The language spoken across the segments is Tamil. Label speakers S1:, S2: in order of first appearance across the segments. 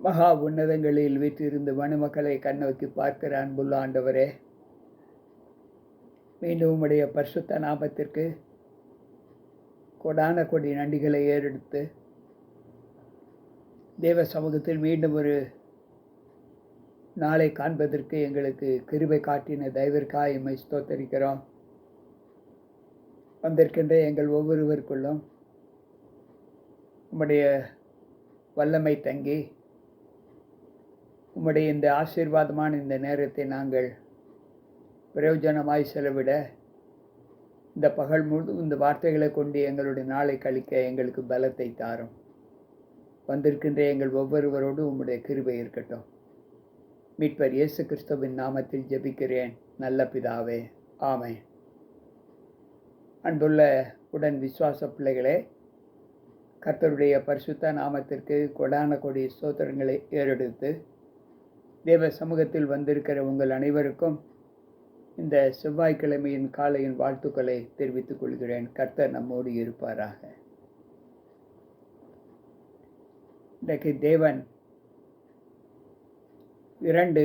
S1: மகா உன்னதங்களில் வீற்றிருந்து மனுமக்களை கண்ணோக்கி பார்க்கிற அன்புள்ள ஆண்டவரே, மீண்டும் உம்முடைய பரிசுத்த நாமத்திற்கு கொடான கொடி நன்றிகளை ஏறெடுத்து தேவ சமூகத்தில் மீண்டும் ஒரு நாளை காண்பதற்கு எங்களுக்கு கிருபை காட்டின தயவிற்காக எம்மை ஸ்தோத்தரிக்கிறோம். வந்திருக்கின்ற எங்கள் ஒவ்வொருவருக்குள்ளும் உம்முடைய வல்லமை தங்கி உம்முடைய இந்த ஆசீர்வாதமான இந்த நேரத்தை நாங்கள் பிரயோஜனமாய் செலவிட இந்த பகல் முழு இந்த வார்த்தைகளை கொண்டு எங்களுடைய நாளை கழிக்க எங்களுக்கு பலத்தை தாரும். வந்திருக்கின்ற எங்கள் ஒவ்வொருவரோடு உம்முடைய கிருபை இருக்கட்டும். மீட்பர் இயேசு கிறிஸ்துவின் நாமத்தில் ஜெபிக்கிறேன் நல்ல பிதாவே, ஆமென். அன்புள்ள உடன் விசுவாச பிள்ளைகளே, கர்த்தருடைய பரிசுத்த நாமத்திற்கு கொடான கொடி ஸ்தோத்திரங்களை ஏறெடுத்து தேவ சமூகத்தில் வந்திருக்கிற உங்கள் அனைவருக்கும் இந்த செவ்வாய்க்கிழமையின் காலையின் வாழ்த்துக்களை தெரிவித்துக் கொள்கிறேன். கர்த்தர் நம்மோடு இருப்பாராக. இன்றைக்கு தேவன் இரண்டு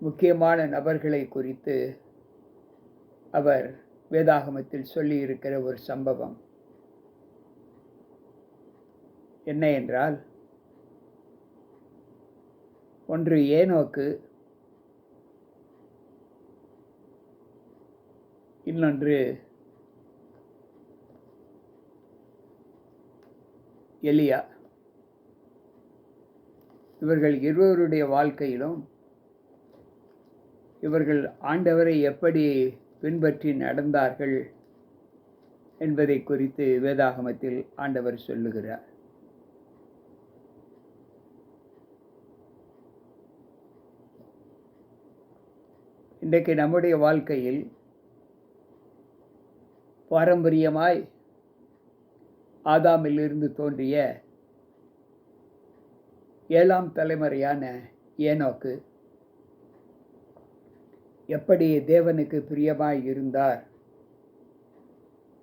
S1: முக்கியமான நபர்களை குறித்து அவர் வேதாகமத்தில் சொல்லி இருக்கிற ஒரு சம்பவம் என்ன என்றால், ஒன்று ஏனோக்கு, இன்னொன்று எலியா. இவர்கள் இருவருடைய வாழ்க்கையிலும் இவர்கள் ஆண்டவரை எப்படி பின்பற்றி நடந்தார்கள் என்பதை குறித்து வேதாகமத்தில் ஆண்டவர் சொல்லுகிறார். இன்றைக்கு நம்முடைய வாழ்க்கையில் பாரம்பரியமாய் ஆதாமிலிருந்து தோன்றிய 7ஆம் தலைமுறையான ஏனோக்கு எப்படி தேவனுக்கு பிரியமாய் இருந்தார்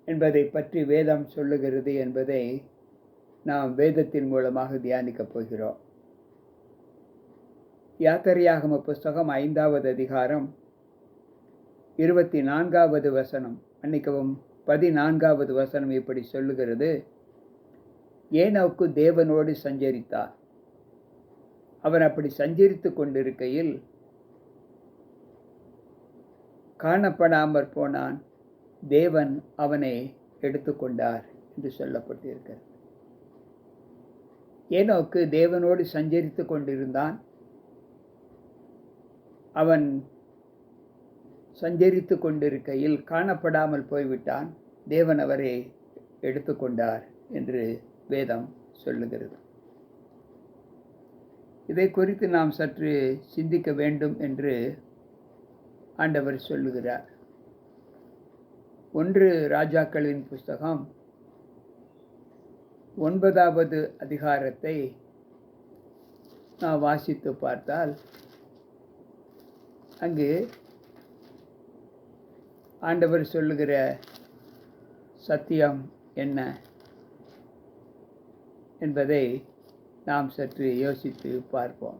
S1: என்பதை பற்றி வேதம் சொல்லுகிறது என்பதை நாம் வேதத்தின் மூலமாக தியானிக்கப் போகிறோம். யாத்திரையாகம புஸ்தகம் 5வது அதிகாரம் 24வது வசனம், 14வது வசனம் இப்படி சொல்லுகிறது: ஏனோக்கு தேவனோடு சஞ்சரித்தார். அவன் அப்படி சஞ்சரித்து கொண்டிருக்கையில் காணப்படாமற் போனான், தேவன் அவனை எடுத்துக்கொண்டார் என்று சொல்லப்பட்டிருக்கிறது. ஏனோக்கு தேவனோடு சஞ்சரித்து கொண்டிருந்தான். அவன் சஞ்சரித்து கொண்டிருக்கையில் காணப்படாமல் போய்விட்டான், தேவன் அவரை எடுத்துக்கொண்டார் என்று வேதம் சொல்லுகிறது. இதை குறித்து நாம் சற்று சிந்திக்க வேண்டும் என்று ஆண்டவர் சொல்லுகிறார். 1 ராஜாக்களின் புஸ்தகம் 9வது அதிகாரத்தை நாம் வாசித்து பார்த்தால் அங்கு ஆண்டவர் சொல்லுகிற சத்தியம் என்ன என்பதை நாம் சற்று யோசித்து பார்ப்போம்.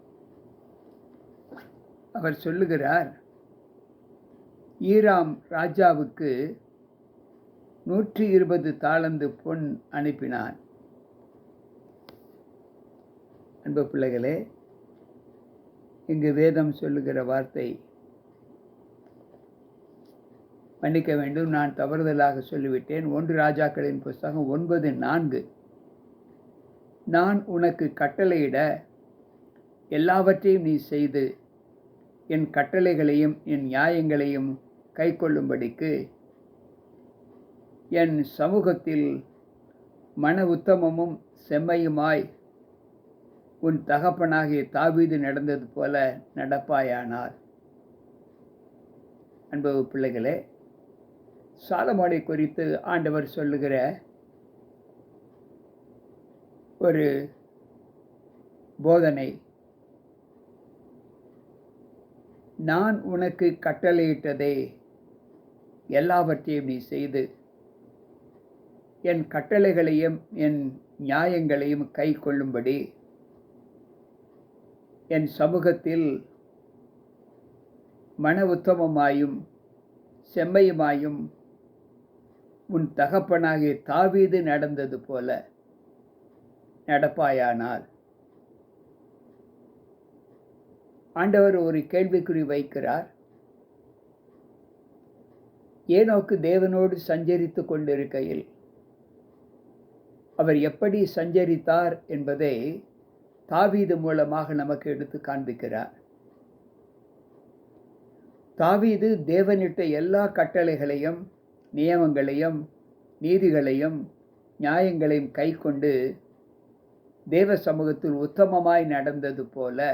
S1: அவர் சொல்லுகிறார், ஈராம் ராஜாவுக்கு 120 தாலந்து பொன் அனுப்பினான். அன்பு பிள்ளைகளே, இங்கு வேதம் சொல்லுகிற வார்த்தை, மன்னிக்க வேண்டும், நான் தவறுதலாக சொல்லிவிட்டேன். 1 ராஜாக்களின் புஸ்தகம் 9:4, நான் உனக்கு கட்டளையிட எல்லாவற்றையும் நீ செய்து என் கட்டளைகளையும் என் நியாயங்களையும் கை கொள்ளும்படிக்கு என் சமூகத்தில் மன உத்தமமும் செம்மையுமாய் உன் தகப்பனாகிய தாவீது நடந்தது போல நடப்பாயானார். அன்பு பிள்ளைகளே, சாலமோனை குறித்து ஆண்டவர் சொல்லுகிற ஒரு போதனை, நான் உனக்கு கட்டளையிட்டதை எல்லாவற்றையும் நீ செய்து என் கட்டளைகளையும் என் நியாயங்களையும் கை கொள்ளும்படி என் சமூகத்தில் மன உத்தமமாயும் செம்மையுமாயும் உன் தகப்பனாகிய தாவீது நடந்தது போல நடப்பாயானால். ஆண்டவர் ஒரு கேள்விக்குறி வைக்கிறார். ஏனோக்கு தேவனோடு சஞ்சரித்து கொண்டிருக்கையில் அவர் எப்படி சஞ்சரித்தார் என்பதை தாவீது மூலமாக நமக்கு எடுத்து காண்பிக்கிறார். தாவீது தேவனிட்ட எல்லா கட்டளைகளையும் நியமங்களையும் நீதிகளையும் நியாயங்களையும் கைக்கொண்டு தேவ சமூகத்தில் உத்தமமாய் நடந்தது போல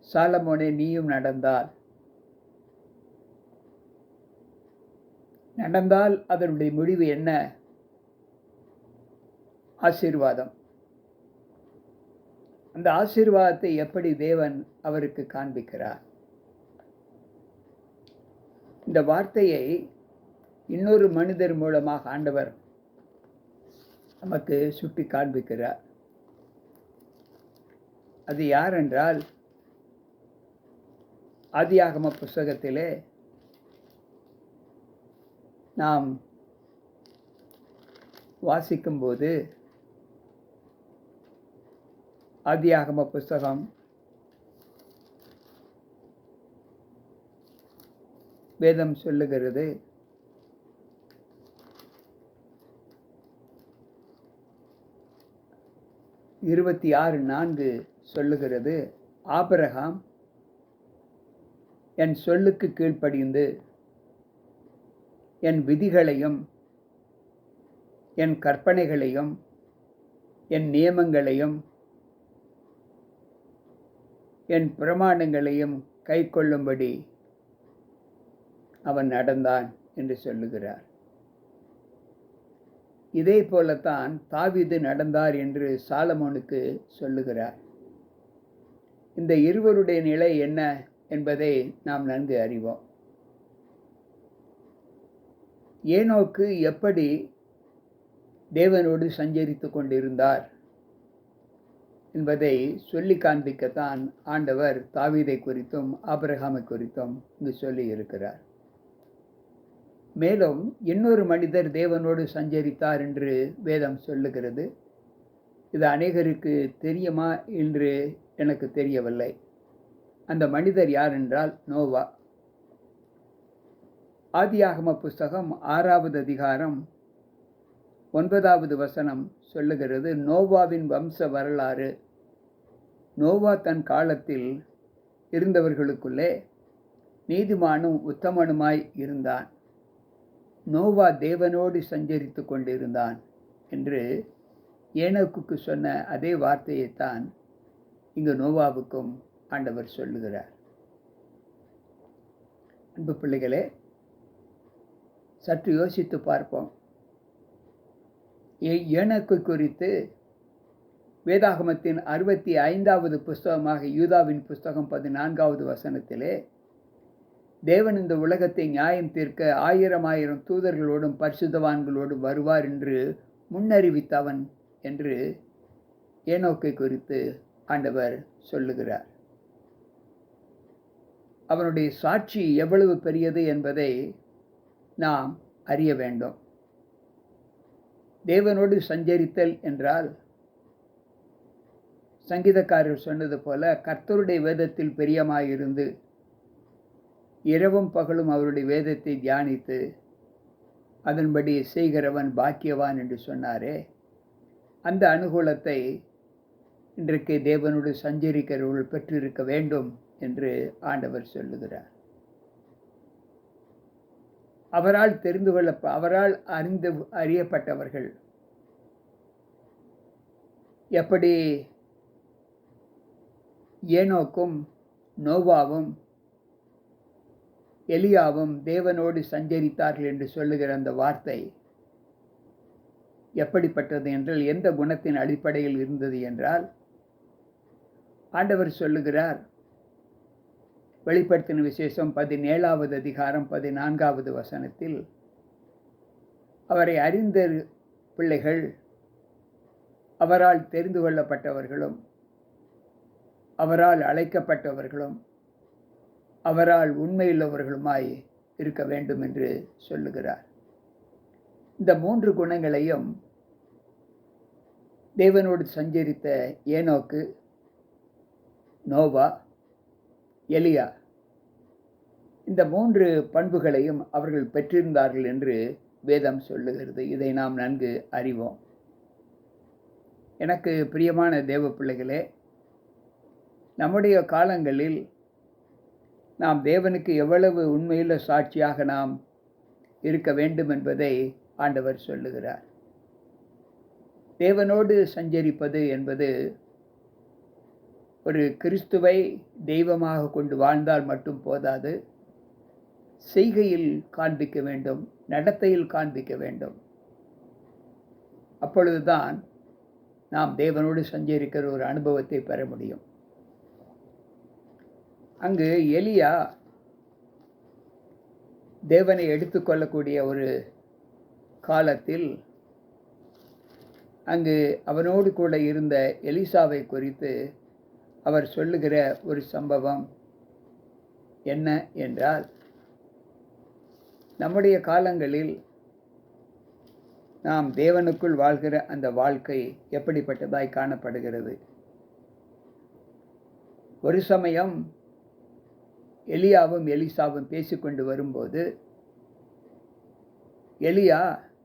S1: சாலமோனே நீயும் நடந்தால் அதனுடைய முடிவு என்ன? ஆசீர்வாதம். அந்த ஆசீர்வாதத்தை எப்படி தேவன் அவருக்கு காண்பிக்கிறார்? இந்த வார்த்தையை இன்னொரு மனிதர் மூலமாக ஆண்டவர் நமக்கு சுட்டி காண்பிக்கிறார். அது யார் என்றால், ஆதியாகம புஸ்தகத்திலே நாம் வாசிக்கும்போது, ஆதியாகம புஸ்தகம் வேதம் சொல்லுகிறது, 26:4 சொல்லுகிறது, ஆபிரகாம் என் சொல்லுக்கு கீழ்ப்படிந்து என் விதிகளையும் என் கற்பனைகளையும் என் நியமங்களையும் என் பிரமாணங்களையும் கைக்கொள்ளும்படி அவன் நடந்தான் என்று சொல்லுகிறார். இதே போலத்தான் தாவீது நடந்தார் என்று சாலமோனுக்கு சொல்லுகிறார். இந்த இருவருடைய நிலை என்ன என்பதை நாம் நன்கு அறிவோம். ஏனோக்கு எப்படி தேவனோடு சஞ்சரித்து கொண்டிருந்தார் என்பதை சொல்லி காண்பிக்கத்தான் ஆண்டவர் தாவீதை குறித்தும் ஆபிரகாமை குறித்தும் இங்கு சொல்லி இருக்கிறார். மேலும் இன்னொரு மனிதர் தேவனோடு சஞ்சரித்தார் என்று வேதம் சொல்லுகிறது. இது அநேகருக்கு தெரியுமா என்று எனக்கு தெரியவில்லை. அந்த மனிதர் யார் என்றால் நோவா. ஆதியாகம புஸ்தகம் 6வது அதிகாரம் 9வது வசனம் சொல்லுகிறது, நோவாவின் வம்ச வரலாறு. நோவா தன் காலத்தில் இருந்தவர்களுக்குள்ளே நீதிமானும் உத்தமனுமாய் இருந்தான். நோவா தேவனோடு சஞ்சரித்து கொண்டிருந்தான் என்று ஏனோக்குக்கு சொன்ன அதே வார்த்தையைத்தான் இங்கு நோவாவுக்கும் ஆண்டவர் சொல்லுகிறார். அன்பு பிள்ளைகளே, சற்று யோசித்து பார்ப்போம். ஏனோக்கு குறித்து வேதாகமத்தின் 65வது புஸ்தகமாக யூதாவின் புஸ்தகம் 14வது வசனத்திலே தேவன் இந்த உலகத்தை நியாயம் தீர்க்க 1000 தூதர்களோடும் பரிசுத்தவான்களோடும் வருவார் என்று முன்னறிவித்தவன் என்று ஏனோக்கை குறித்து ஆண்டவர் சொல்லுகிறார். அவனுடைய சாட்சி எவ்வளவு பெரியது என்பதை நாம் அறிய வேண்டும். தேவனோடு சஞ்சரித்தல் என்றால் சங்கீதக்காரர் சொன்னது போல கர்த்தருடைய வேதத்தில் பிரியமாயிருந்து இரவும் பகலும் அவருடைய வேதத்தை தியானித்து அதன்படி செய்கிறவன் பாக்கியவான் என்று சொன்னாரே, அந்த அனுகூலத்தை இன்றைக்கு தேவனோடு சஞ்சரிக்கிறவர்கள் பெற்றிருக்க வேண்டும் என்று ஆண்டவர் சொல்லுகிறார். அவரால் அவரால் அறியப்பட்டவர்கள் எப்படி ஏனோக்கும் நோவாவும் எலியாவும் தேவனோடு சஞ்சரித்தார்கள் என்று சொல்லுகிற அந்த வார்த்தை எப்படிப்பட்டது என்றால், எந்த குணத்தின் அடிப்படையில் இருந்தது என்றால், ஆண்டவர் சொல்லுகிறார், வெளிப்படுத்தின விசேஷம் 17வது அதிகாரம் 14வது வசனத்தில், அவரை அறிந்த பிள்ளைகள் அவரால் தெரிந்து கொள்ளப்பட்டவர்களும் அவரால் அழைக்கப்பட்டவர்களும் அவரால் உண்மையுள்ளவர்களுமாய் இருக்க வேண்டும் என்று சொல்லுகிறார். இந்த 3 குணங்களையும் தேவனோடு சஞ்சரித்த ஏனோக்கு, நோவா, எலியா, இந்த 3 பண்புகளையும் அவர்கள் பெற்றிருந்தார்கள் என்று வேதம் சொல்லுகிறது. இதை நாம் நன்கு அறிவோம். எனக்கு பிரியமான தேவ பிள்ளைகளே, நம்முடைய காலங்களில் நாம் தேவனுக்கு எவ்வளவு உண்மையுள்ள சாட்சியாக நாம் இருக்க வேண்டும் என்பதை ஆண்டவர் சொல்லுகிறார். தேவனோடு சஞ்சரிப்பது என்பது ஒரு கிறிஸ்துவை தெய்வமாக கொண்டு வாழ்ந்தால் மட்டும் போதாது, செய்கையில் காண்பிக்க வேண்டும், நடத்தையில் காண்பிக்க வேண்டும். அப்பொழுதுதான் நாம் தேவனோடு சஞ்சரிக்கிற ஒரு அனுபவத்தை பெற முடியும். அங்கு எலியா தேவனை எடுத்துக்கொள்ளக்கூடிய ஒரு காலத்தில் அங்கு அவனோடு கூட இருந்த எலிசாவை குறித்து அவர் சொல்லுகிற ஒரு சம்பவம் என்ன என்றால், நம்முடைய காலங்களில் நாம் தேவனுக்குள் வாழ்கிற அந்த வாழ்க்கை எப்படிப்பட்டதாய் காணப்படுகிறது? ஒரு சமயம் எலியாவும் எலிசாவும் பேசிக்கொண்டு வரும்போது எலியா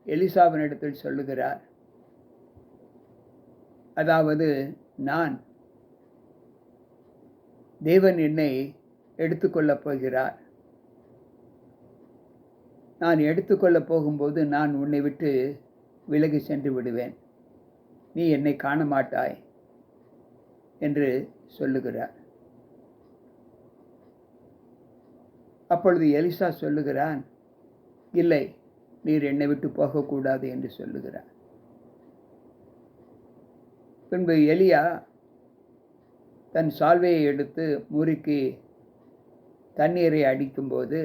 S1: எலிசாவினிடத்தில் சொல்லுகிறார், அதாவது நான் தேவன் என்னை எடுத்துக்கொள்ளப் போகிறார். நான் எடுத்துக்கொள்ளப் போகும்போது நான் உன்னை விட்டு விலகி சென்று விடுவேன், நீ என்னை காண மாட்டாய் என்று சொல்லுகிறார். அப்பொழுது எலிசா சொல்லுகிறான், இல்லை, நீர் என்னை விட்டு போகக்கூடாது என்று சொல்லுகிறார். பின்பு எலியா தன் சால்வையை எடுத்து முறுக்கி தண்ணீரை அடிக்கும்போது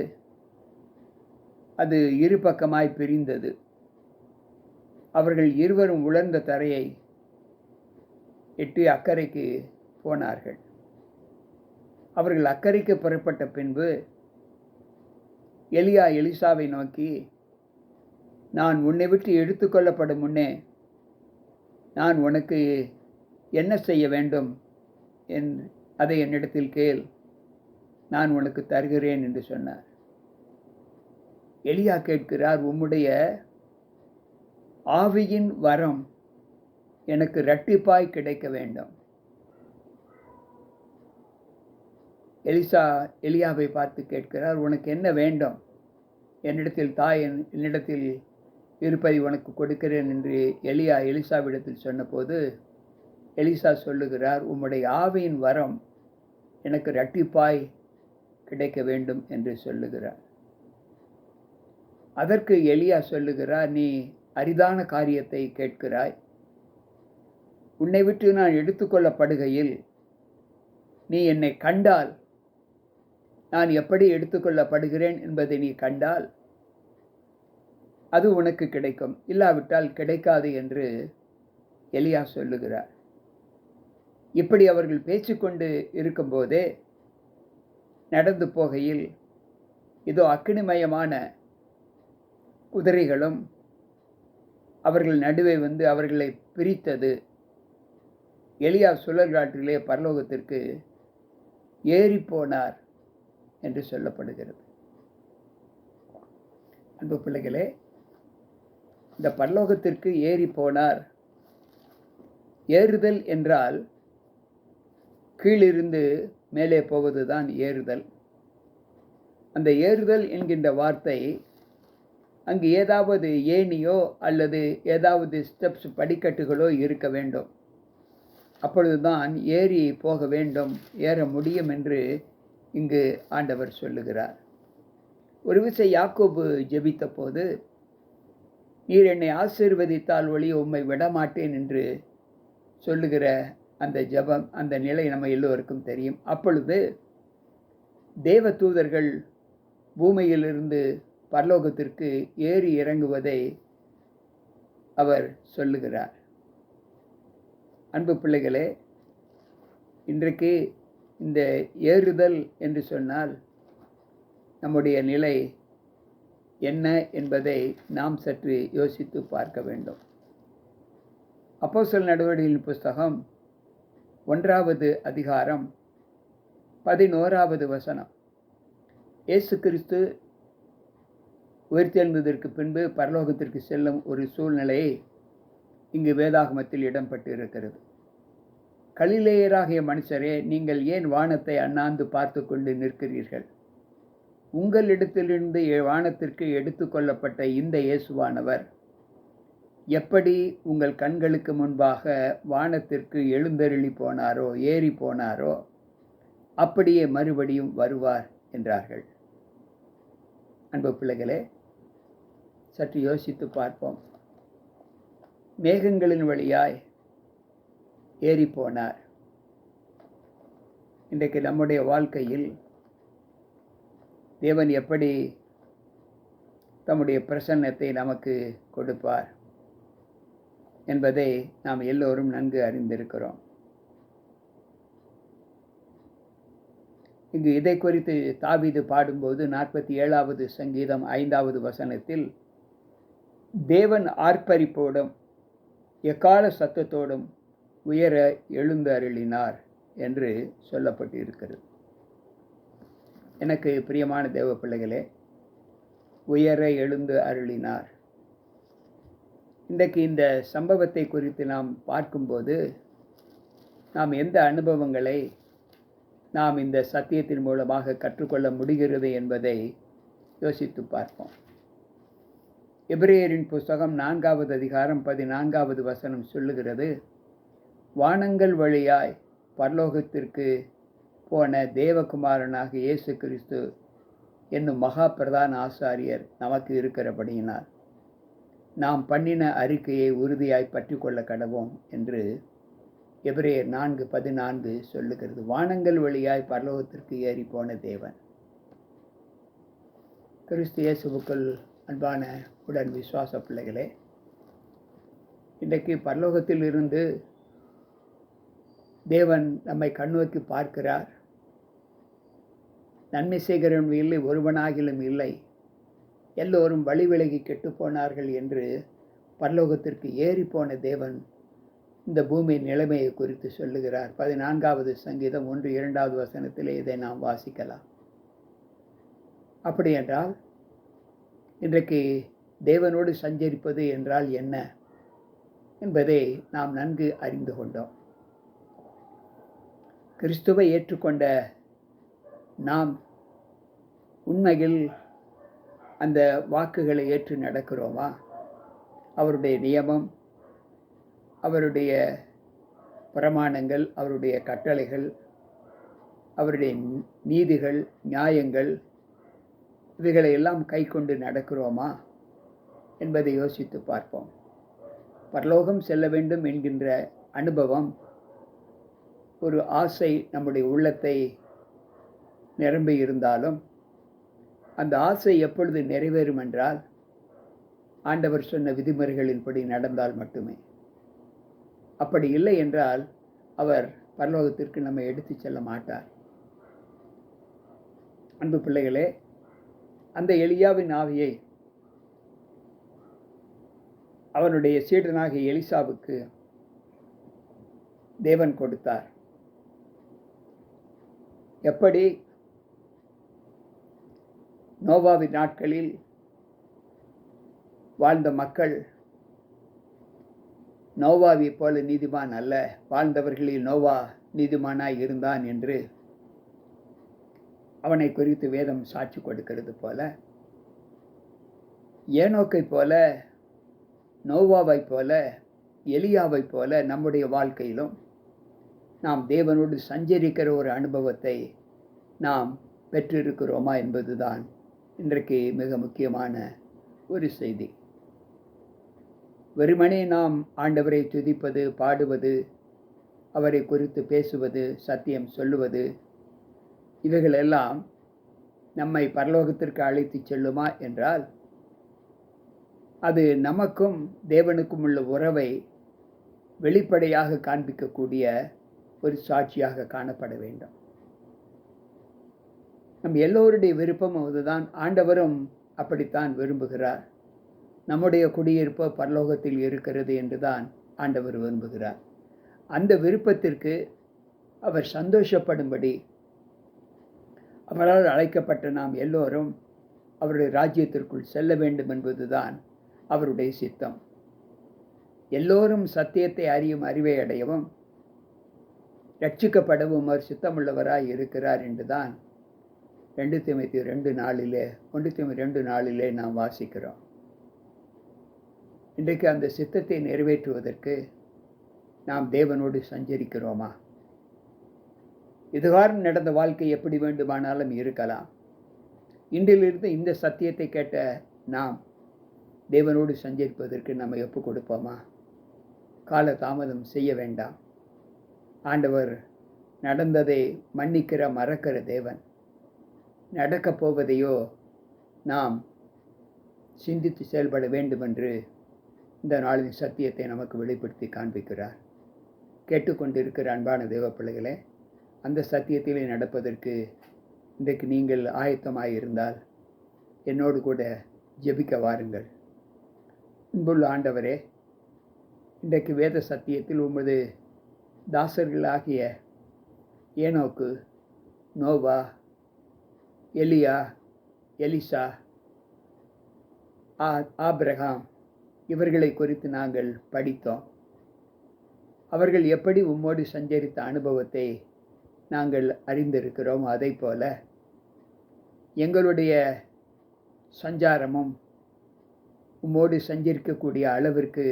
S1: அது இரு பக்கமாய் பிரிந்தது. அவர்கள் இருவரும் உலர்ந்த தரையை எட்டி அக்கறைக்கு போனார்கள். அவர்கள் அக்கறைக்கு புறப்பட்ட பின்பு எலியா எலிசாவை நோக்கி, நான் உன்னை விட்டு எடுத்துக்கொள்ளப்படும் முன்னே நான் உனக்கு என்ன செய்ய வேண்டும் அதை என்னிடத்தில் கேள், நான் உனக்கு தருகிறேன் என்று சொன்னார். எலியா கேட்கிறார், உம்முடைய ஆவியின் வரம் எனக்கு இரட்டிப்பாய் கிடைக்க வேண்டும். எலிசா எலியாவை பார்த்து கேட்கிறார், உனக்கு என்ன வேண்டும்? என்னிடத்தில் தாய், என்னிடத்தில் இருப்பதை உனக்கு கொடுக்கிறேன் என்று எலியா எலிசாவிடத்தில் சொன்னபோது எலிசா சொல்லுகிறார், உம்முடைய ஆவியின் வரம் எனக்கு இரட்டிப்பாய் கிடைக்க வேண்டும் என்று சொல்லுகிறார். அதற்கு எலியா சொல்லுகிறார், நீ அரிதான காரியத்தை கேட்கிறாய். உன்னை விட்டு நான் எடுத்துக்கொள்ளப்படுகையில் நீ என்னை கண்டால், நான் எப்படி எடுத்துக்கொள்ளப்படுகிறேன் என்பதை நீ கண்டால் அது உனக்கு கிடைக்கும், இல்லாவிட்டால் கிடைக்காது என்று எலியா சொல்லுகிறார். இப்படி அவர்கள் பேசிக்கொண்டு இருக்கும்போதே நடந்து போகையில் இதோ அக்கினிமயமான குதிரைகளும் அவர்கள் நடுவே வந்து அவர்களை பிரித்தது. எலியா சுழற்காற்றிலே பரலோகத்திற்கு ஏறி போனார் என்று சொல்லப்படுகிறது. அன்பு பிள்ளைகளே, இந்த பரலோகத்திற்கு ஏறி போனார். ஏறுதல் என்றால் கீழிருந்து மேலே போவதுதான் ஏறுதல். அந்த ஏறுதல் என்கின்ற வார்த்தை அங்கு ஏதாவது ஏணியோ அல்லது ஏதாவது ஸ்டெப்ஸ், படிக்கட்டுகளோ இருக்க வேண்டும். அப்பொழுதுதான் ஏறி போக வேண்டும், ஏற முடியும் என்று இங்கு ஆண்டவர் சொல்லுகிறார். ஒரு விசை யாக்கோபு ஜெபித்த போது, நீர் என்னை ஆசீர்வதித்தால் ஒழிய உம்மை விடமாட்டேன் என்று சொல்லுகிற அந்த ஜெபம், அந்த நிலை நம்ம எல்லோருக்கும் தெரியும். அப்பொழுது தேவ தூதர்கள் பூமியிலிருந்து பரலோகத்திற்கு ஏறி இறங்குவதை அவர் சொல்லுகிறார். அன்பு பிள்ளைகளே, இன்றைக்கு இந்த ஏறுதல் என்று சொன்னால் நம்முடைய நிலை என்ன என்பதை நாம் சற்று யோசித்து பார்க்க வேண்டும். அப்போஸ்தலர் நடவடிக்கைகளின் புஸ்தகம் 1வது அதிகாரம் 11வது வசனம். இயேசு கிறிஸ்து உயிர்த்தெழுந்ததற்கு பின்பு பரலோகத்திற்கு செல்லும் ஒரு சூழ்நிலையை இங்கு வேதாகமத்தில் இடம்பெற்று இருக்கிறது. கலிலேயராகிய மனுஷரே, நீங்கள் ஏன் வானத்தை அண்ணாந்து பார்த்து கொண்டு நிற்கிறீர்கள்? உங்களிடத்திலிருந்து வானத்திற்கு எடுத்து கொள்ளப்பட்ட இந்த இயேசுவானவர் எப்படி உங்கள் கண்களுக்கு முன்பாக வானத்திற்கு எழுந்தருளி போனாரோ, ஏறி போனாரோ, அப்படியே மறுபடியும் வருவார் என்றார்கள். அன்பு பிள்ளைகளே, சற்று யோசித்து பார்ப்போம். மேகங்களின் வழியாய் ஏறி போனார். இன்றைக்கு நம்முடைய வாழ்க்கையில் தேவன் எப்படி தம்முடைய பிரசன்னத்தை நமக்கு கொடுப்பார் என்பதை நாம் எல்லோரும் நன்கு அறிந்திருக்கிறோம். இங்கு இதை குறித்து தாவீது பாடும்போது 47வது சங்கீதம் 5வது வசனத்தில் தேவன் ஆர்ப்பரிப்போடும் எக்கால சத்தத்தோடும் உயர எழுந்து அருளினார் என்று சொல்லப்பட்டிருக்கிறது. எனக்கு பிரியமான தேவ பிள்ளைகளே, உயர எழுந்து அருளினார். இன்றைக்கு இந்த சம்பவத்தை குறித்து நாம் பார்க்கும்போது நாம் எந்த அனுபவங்களை நாம் இந்த சத்தியத்தின் மூலமாக கற்றுக்கொள்ள முடிகிறது என்பதை யோசித்து பார்ப்போம். எபிரேயரின் புஸ்தகம் 4வது அதிகாரம் 14வது வசனம் சொல்லுகிறது, வானங்கள் வழியாய் பரலோகத்திற்கு போன தேவகுமாரனாக இயேசு கிறிஸ்து என்னும் மகா பிரதான ஆசாரியர் நமக்கு இருக்கிறபடியினால் நாம் பண்ணின அறிக்கையை உறுதியாய் பற்றி கொள்ள கடவோம் என்று எபிரேயர் 4:14 சொல்லுகிறது. வானங்கள் வழியாய் பரலோகத்திற்கு ஏறி போன தேவன். கிறிஸ்து இயேசுவுக்குள் அன்பான உடன் விசுவாச பிள்ளைகளே, இன்றைக்கு பரலோகத்தில் இருந்து தேவன் நம்மை கண்ணோக்கி பார்க்கிறார். நன்மை செய்கிறவன் இல்லை, ஒருவனாகிலும் இல்லை, எல்லோரும் வழி விலகி கெட்டுப்போனார்கள் என்று பரலோகத்திற்கு ஏறி போன தேவன் இந்த பூமி நிலைமையை குறித்து சொல்லுகிறார். 14வது சங்கீதம் 1-2வது வசனத்திலே இதை நாம் வாசிக்கலாம். அப்படி என்றால் இன்றைக்கு தேவனோடு சஞ்சரிப்பது என்றால் என்ன என்பதை நாம் நன்கு அறிந்து கொண்டோம். கிறிஸ்துவை ஏற்றுக்கொண்ட நாம் உண்மையில் அந்த வாக்குகளை ஏற்று நடக்கிறோமா? அவருடைய நியமம், அவருடைய பிரமாணங்கள், அவருடைய கட்டளைகள், அவருடைய நீதிகள், நியாயங்கள், இவைகளை எல்லாம் கை கொண்டு நடக்கிறோமா என்பதை யோசித்து பார்ப்போம். பரலோகம் செல்ல வேண்டும் என்கின்ற அனுபவம், ஒரு ஆசை நம்முடைய உள்ளத்தை நிரம்பி இருந்தாலும் அந்த ஆசை எப்பொழுது நிறைவேறும் என்றால் ஆண்டவர் சொன்ன விதிமுறைகளின்படி நடந்தால் மட்டுமே. அப்படி இல்லை என்றால் அவர் பரலோகத்திற்கு நம்மை எடுத்து செல்ல மாட்டார். அன்பு பிள்ளைகளே, அந்த எலியாவின் ஆவியை அவனுடைய சீடனாகிய எலிசாவுக்கு தேவன் கொடுத்தார். எப்படி நோவாவின் நாட்களில் வாழ்ந்த மக்கள் நோவாவை போல நீதிமான் அல்ல, வாழ்ந்தவர்களில் நோவா நீதிமானாய் இருந்தான் என்று அவனை குறித்து வேதம் சாட்சி கொடுக்கிறது போல, ஏனோக்கை போல, நோவாவை போல, எலியாவை போல நம்முடைய வாழ்க்கையிலும் நாம் தேவனோடு சஞ்சரிக்கிற ஒரு அனுபவத்தை நாம் பெற்றிருக்கிறோமா என்பதுதான் இன்றைக்கு மிக முக்கியமான ஒரு செய்தி. வெறுமனே நாம் ஆண்டவரை துதிப்பது, பாடுவது, அவரை குறித்து பேசுவது, சத்தியம் சொல்லுவது, இவைகளெல்லாம் நம்மை பரலோகத்திற்கு அழைத்து செல்லுமா என்றால் அது நமக்கும் தேவனுக்கும் உள்ள உறவை வெளிப்படையாக காண்பிக்கக்கூடிய ஒரு சாட்சியாக காணப்பட வேண்டும். நம் எல்லோருடைய விருப்பமும் அதுதான். ஆண்டவரும் அப்படித்தான் விரும்புகிறார். நம்முடைய குடியிருப்பு பரலோகத்தில் இருக்கிறது என்றுதான் ஆண்டவர் விரும்புகிறார். அந்த விருப்பத்திற்கு அவர் சந்தோஷப்படும்படி அவரால் அழைக்கப்பட்ட நாம் எல்லோரும் அவருடைய ராஜ்யத்திற்குள் செல்ல வேண்டும் என்பதுதான் அவருடைய சித்தம். எல்லோரும் சத்தியத்தை அறியும் அறிவை அடையவும் ரட்சிக்கப்படவும் அவர் சித்தமுள்ளவராய் இருக்கிறார் என்றுதான் 2 தீமோத்தேயு 2:4 நாம் வாசிக்கிறோம். இன்றைக்கு அந்த சித்தத்தை நிறைவேற்றுவதற்கு நாம் தேவனோடு சஞ்சரிக்கிறோமா? இதுகாரம் நடந்த வாழ்க்கை எப்படி வேண்டுமானாலும் இருக்கலாம். இன்றிலிருந்து இந்த சத்தியத்தை கேட்ட நாம் தேவனோடு சஞ்சரிப்பதற்கு நம்ம ஒப்பு கொடுப்போமா? கால தாமதம் செய்ய வேண்டாம். ஆண்டவர் நடந்ததை மன்னிக்கிற மறக்கிற தேவன். நடக்கப் போவதையோ நாம் சிந்தித்து செயல்பட வேண்டுமென்று இந்த நாளின் சத்தியத்தை நமக்கு வெளிப்படுத்தி காண்பிக்கிறார். கேட்டுக்கொண்டிருக்கிற அன்பான தேவ பிள்ளைகளே, அந்த சத்தியத்திலே நடப்பதற்கு இன்றைக்கு நீங்கள் ஆயத்தமாயிருந்தால் என்னோடு கூட ஜெபிக்க வாருங்கள். அன்புள்ள ஆண்டவரே, இன்றைக்கு வேத சத்தியத்தில் உமது தாசர்களாகிய ஏனோக்கு, நோவா, எலியா, எலிசா, ஆபிரகாம் இவர்களை குறித்து நாங்கள் படித்தோம். அவர்கள் எப்படி உம்மோடு சஞ்சரித்த அனுபவத்தை நாங்கள் அறிந்திருக்கிறோம். அதை போல எங்களுடைய சஞ்சாரமும் உம்மோடு சஞ்சரிக்கக்கூடிய அளவிற்கு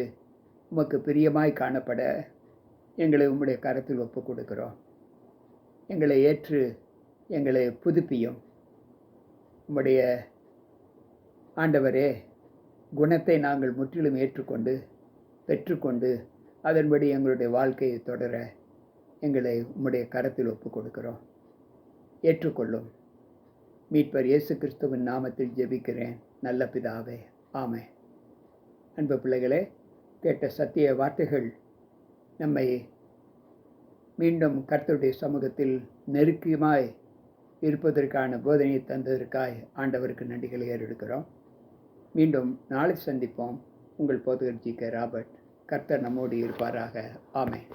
S1: உமக்கு பிரியமாய் காணப்பட எங்களை உம்முடைய கரத்தில் ஒப்புக் கொடுக்கிறோம். எங்களை ஏற்று எங்களை புதுப்பியும். உம்முடைய ஆண்டவரே, குணத்தை நாங்கள் முற்றிலும் ஏற்றுக்கொண்டு பெற்றுக்கொண்டு அதன்படி எங்களுடைய வாழ்க்கையை தொடர எங்களை உம்முடைய கரத்தில் ஒப்புக் கொடுக்கிறோம். ஏற்றுக்கொள்ளும். மீட்பர் இயேசு கிறிஸ்துவின் நாமத்தில் ஜெபிக்கிறேன் நல்ல பிதாவே, ஆமென். அன்பு பிள்ளைகளே, கேட்ட சத்திய வார்த்தைகள் நம்மை மீண்டும் கர்த்தருடைய சமூகத்தில் நெருக்கமாய் இருப்பதற்கான போதனையை தந்ததற்காய் ஆண்டவருக்கு நன்றிகளை ஏறெடுக்கிறோம். மீண்டும் நாளை சந்திப்போம். உங்கள் போதகர் ஜி.கே. ராபர்ட். கர்த்தர் நம்மோடு இருப்பாராக. ஆமென்.